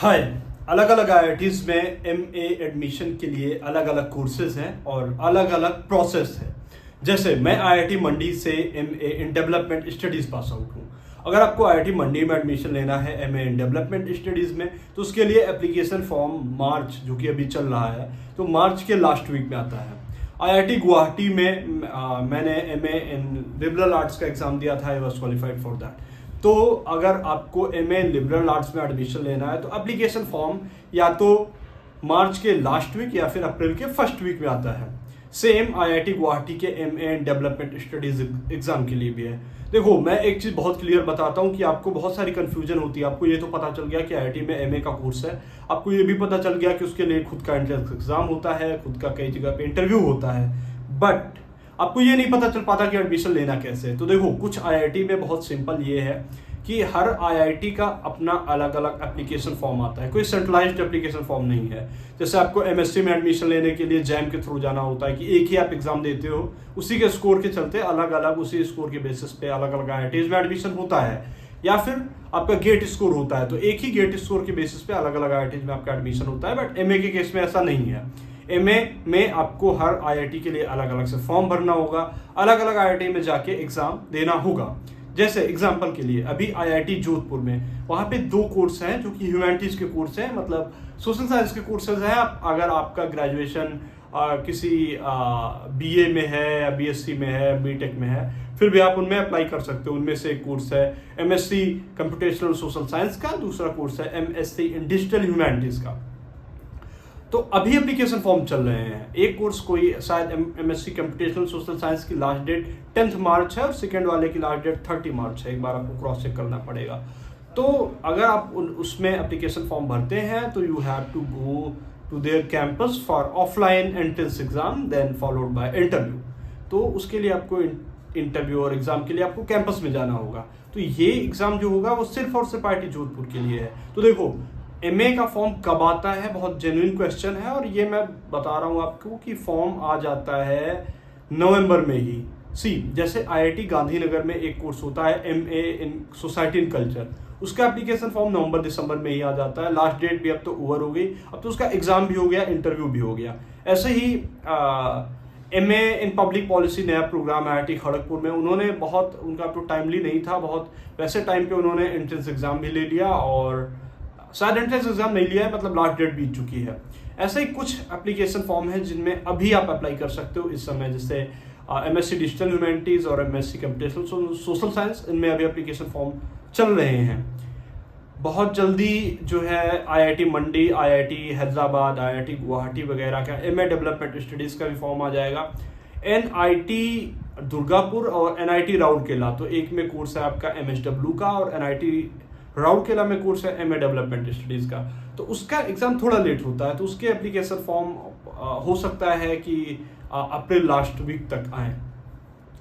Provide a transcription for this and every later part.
हाय। अलग अलग आईआईटीज में एमए एडमिशन के लिए अलग अलग कोर्सेज हैं और अलग अलग प्रोसेस है। जैसे मैं आईआईटी मंडी से MA in development studies pass out हूँ। अगर आपको आईआईटी मंडी में एडमिशन लेना है एमए इन डेवलपमेंट स्टडीज में, तो उसके लिए एप्लीकेशन फॉर्म मार्च, जो कि अभी चल रहा है, तो मार्च के लास्ट वीक में आता है। आईआईटी गुवाहाटी में मैंने एमए इन लिबरल आर्ट्स का एग्जाम दिया था। I was qualified for that. तो अगर आपको एमए लिबरल आर्ट्स में एडमिशन लेना है तो एप्लीकेशन फॉर्म या तो मार्च के लास्ट वीक या फिर अप्रैल के फर्स्ट वीक में आता है। सेम आईआईटी गुवाहाटी के एमए डेवलपमेंट स्टडीज एग्जाम के लिए भी है। देखो, मैं एक चीज़ बहुत क्लियर बताता हूँ कि आपको बहुत सारी कन्फ्यूजन होती है। आपको ये तो पता चल गया कि आईआईटी में एमए का कोर्स है, आपको ये भी पता चल गया कि उसके लिए खुद का एंट्रेंस एग्जाम होता है, खुद का कई जगह पे इंटरव्यू होता है, बट आपको ये नहीं पता चल पाता कि एडमिशन लेना कैसे है। तो देखो, कुछ आईआईटी में बहुत सिंपल ये है कि हर आईआईटी का अपना अलग अलग एप्लीकेशन फॉर्म आता है, कोई सेंट्रलाइज्ड एप्लीकेशन फॉर्म नहीं है। जैसे आपको एमएससी में एडमिशन लेने के लिए जैम के थ्रू जाना होता है कि एक ही आप एग्जाम देते हो, उसी के स्कोर के चलते अलग अलग उसी स्कोर के बेसिस पे अलग अलग आईआईटीज में एडमिशन होता है। या फिर आपका गेट स्कोर होता है, तो एक ही गेट स्कोर के बेसिस पे अलग अलग आईआईटीज में आपका एडमिशन होता है। बट एमए के केस में ऐसा नहीं है। एमए में आपको हर आईआईटी के लिए अलग अलग से फॉर्म भरना होगा, अलग अलग आईआईटी में जाके एग्जाम देना होगा। जैसे एग्जांपल के लिए अभी आईआईटी जोधपुर में वहाँ पे दो कोर्स हैं जो कि ह्यूमैनिटीज के कोर्स हैं, मतलब सोशल साइंस के कोर्सेज हैं। अगर आपका ग्रेजुएशन किसी बीए में है या बीएससी में है, बीटेक में है, फिर भी आप उनमें अप्लाई कर सकते हो। उनमें से एक कोर्स है एमएससी कंप्यूटेशनल सोशल साइंस का, दूसरा कोर्स है एमएससी इन डिजिटल ह्यूमैनिटीज का। तो अभी एप्लीकेशन फॉर्म चल रहे हैं। एक कोर्स कोई शायद एमएससी कंप्यूटेशनल सोशल साइंस की लास्ट डेट 10 मार्च है और सेकेंड वाले की लास्ट डेट 30 मार्च है। एक बार आपको क्रॉस चेक करना पड़ेगा। तो अगर आप उसमें एप्लीकेशन फॉर्म भरते हैं तो you have to go to their campus for offline entrance exam then followed by interview. तो उसके लिए आपको इंटरव्यू और एग्जाम के लिए आपको कैंपस में जाना होगा। तो ये एग्जाम जो होगा वो सिर्फ और सिर्फ आईआईटी जोधपुर के लिए है। तो देखो, एमए का फॉर्म कब आता है, बहुत जेन्युइन क्वेश्चन है, और ये मैं बता रहा हूँ आपको कि फॉर्म आ जाता है नवंबर में ही। जैसे आईआईटी गांधीनगर में एक कोर्स होता है MA in society in culture, उसका एप्लीकेशन फॉर्म नवंबर दिसंबर में ही आ जाता है। लास्ट डेट भी अब तो ओवर हो गई, अब तो उसका एग्जाम भी हो गया, इंटरव्यू भी हो गया। ऐसे ही एमए इन पब्लिक पॉलिसी नया प्रोग्राम है आईआईटी खड़गपुर में, उन्होंने बहुत, उनका तो टाइमली नहीं था, बहुत वैसे टाइम पे उन्होंने एंट्रेंस एग्जाम भी ले लिया और शायद एंट्रेंस एग्जाम नहीं लिया है, मतलब लास्ट डेट बीत चुकी है। ऐसे ही कुछ एप्लीकेशन फॉर्म है जिनमें अभी आप अप्लाई कर सकते हो इस समय, जैसे एमएससी डिजिटल ह्यूमैनिटीज और एमएससी कंप्यूटेशनल सोशल साइंस, इनमें अभी एप्लीकेशन फॉर्म चल रहे हैं। बहुत जल्दी जो है आईआईटी मंडी, आईआईटी हैदराबाद, आईआईटी गुवाहाटी वगैरह का एमए डेवलपमेंट स्टडीज का भी फॉर्म आ जाएगा। एनआईटी दुर्गापुर और एनआईटी राउरकेला, तो एक में कोर्स है आपका एमएसडब्ल्यू का और एनआईटी राउरकेला में कोर्स है एमए डेवलपमेंट स्टडीज का। तो उसका एग्जाम थोड़ा लेट होता है, तो उसके एप्लीकेशन फॉर्म हो सकता है कि अप्रैल लास्ट वीक तक आए।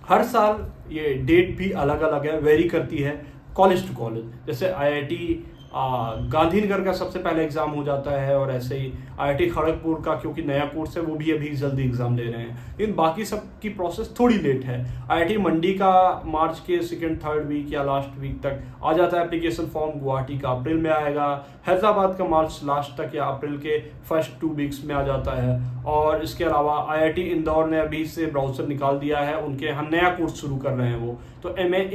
हर साल ये डेट भी अलग अलग है, वेरी करती है कॉलेज टू कॉलेज। जैसे आईआईटी गांधीनगर का सबसे पहले एग्जाम हो जाता है, और ऐसे ही आईआईटी खड़गपुर का क्योंकि नया कोर्स है वो भी अभी जल्दी एग्जाम ले रहे हैं, लेकिन बाकी सब की प्रोसेस थोड़ी लेट है। आईआईटी मंडी का मार्च के सेकेंड थर्ड वीक या लास्ट वीक तक आ जाता है एप्लीकेशन फॉर्म, गुवाहाटी का अप्रैल में आएगा, हैदराबाद का मार्च लास्ट तक या अप्रैल के फर्स्ट 2 वीक्स में आ जाता है। और इसके अलावा आईआईटी इंदौर ने अभी से ब्राउचर निकाल दिया है, उनके यहाँ नया कोर्स शुरू कर रहे हैं वो, तो एमए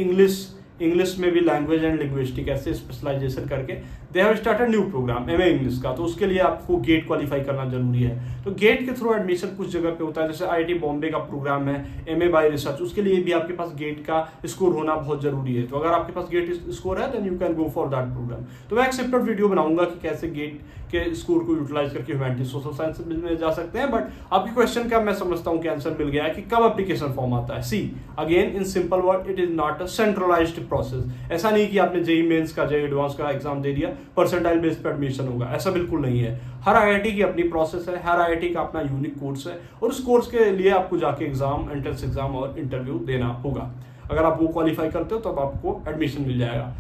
इंग्लिश में भी लैंग्वेज एंड लिंग्विस्टिक ऐसे स्पेशलाइजेशन करके they have started new programme MA English का। तो उसके लिए आपको गेट क्वालिफाई करना जरूरी है। तो गेट के थ्रू एडमिशन कुछ जगह पे होता है, जैसे आईआईटी बॉम्बे का प्रोग्राम है एमए बाय रिसर्च, उसके लिए भी आपके पास गेट का स्कोर होना बहुत जरूरी है। तो अगर आपके पास गेट स्कोर है then you can go for that programme. तो मैं एक सेपरेट वीडियो बनाऊंगा कि कैसे गेट के स्कोर को यूटिलाइज करके ह्यूमैनिटीज सोशल साइंस में जा सकते हैं। बट आपके क्वेश्चन का मैं समझता हूँ कि आंसर मिल गया है कि कब एप्लीकेशन फॉर्म आता है। Again in simple word, it is not a centralised process. ऐसा नहीं कि आपने जेईई मेंस का, जेईई एडवांस का एग्जाम दे दिया, परसेंटाइल बेस पे एडमिशन होगा, ऐसा बिल्कुल नहीं है। हर आईआईटी की अपनी प्रोसेस है, हर आईआईटी का अपना यूनिक कोर्स है, और उस कोर्स के लिए आपको जाके एग्जाम, एंट्रेंस एग्जाम और इंटरव्यू देना होगा। अगर आप वो क्वालिफाई करते हो तो अब आपको एडमिशन मिल जाएगा।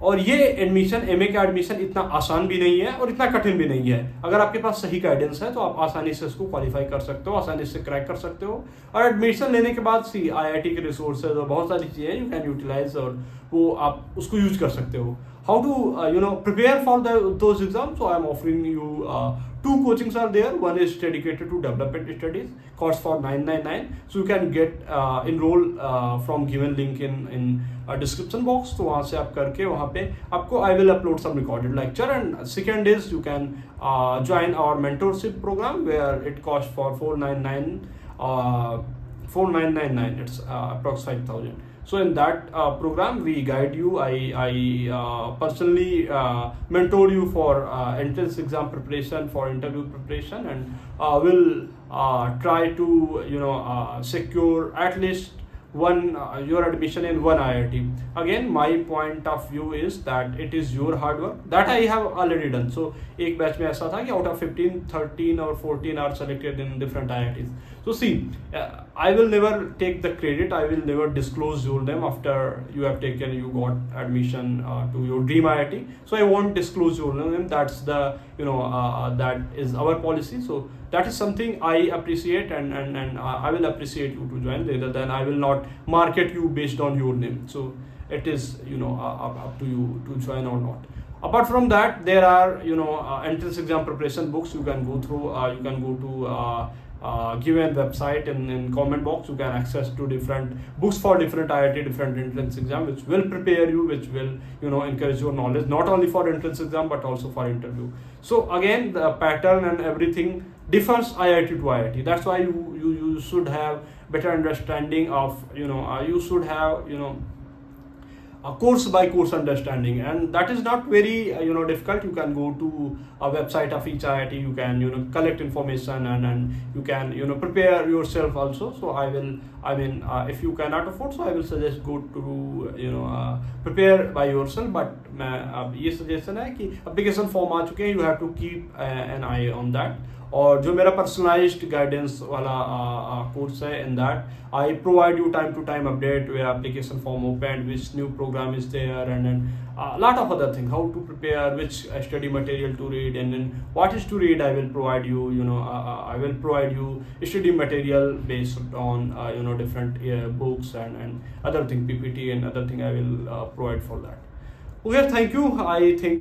और ये एडमिशन, एमए का एडमिशन इतना आसान भी नहीं है और इतना कठिन भी नहीं है। अगर आपके पास सही गाइडेंस है तो आप आसानी से इसको क्वालिफाई कर सकते हो, आसानी से क्रैक कर सकते हो। और एडमिशन लेने के बाद आईआईटी के रिसोर्सेज और बहुत सारी चीज़ें यू कैन यूटिलाइज, और वो आप उसको यूज कर सकते हो। how to prepare for those exams. So I'm offering you two coachings are there. One is dedicated to development studies, cost for 999. So you can get enroll from given link in description box. तो वहाँ से आप करके वहाँ पे आपको I will upload some recorded lecture. And second is you can join our mentorship program where it costs for 499 4999. It's approx 5,000. So in that program we guide you. I personally mentor you for entrance exam preparation, for interview preparation, and will try to secure at least one your admission in one IIT. Again, my point of view is that it is your hard work that I have already done. So एक batch में ऐसा था कि out of 15 13 or 14 are selected in different IITs. So see, I will never take the credit. I will never disclose your name after you have taken, you got admission to your dream IIT. So I won't disclose your name. That's the that is our policy. So that is something I appreciate, and I will appreciate you to join, rather than I will not market you based on your name. So it is up to you to join or not. Apart from that, there are entrance exam preparation books you can go through. You can go to given website, in comment box you can access to different books for different IIT, different entrance exam, which will prepare you, which will encourage your knowledge not only for entrance exam but also for interview. So again, the pattern and everything differs IIT to IIT. That's why you should have better understanding of you should have a course by course understanding, and that is not very difficult. You can go to a website of each IIT, you can collect information, and you can prepare yourself also. So if you cannot afford, so I will suggest go to prepare by yourself. But अब ये suggestion है कि application form आ चुके हैं, you have to keep an eye on that. और जो मेरा personalised guidance वाला कोर्स है, in that I provide you time to time update where application form opened, which new program is there, and then a lot of other things, how to prepare, which study material to read, and then what is to read. I will provide you I will provide you study material based on different books and other thing, PPT and other thing I will provide for that. Okay, thank you. I think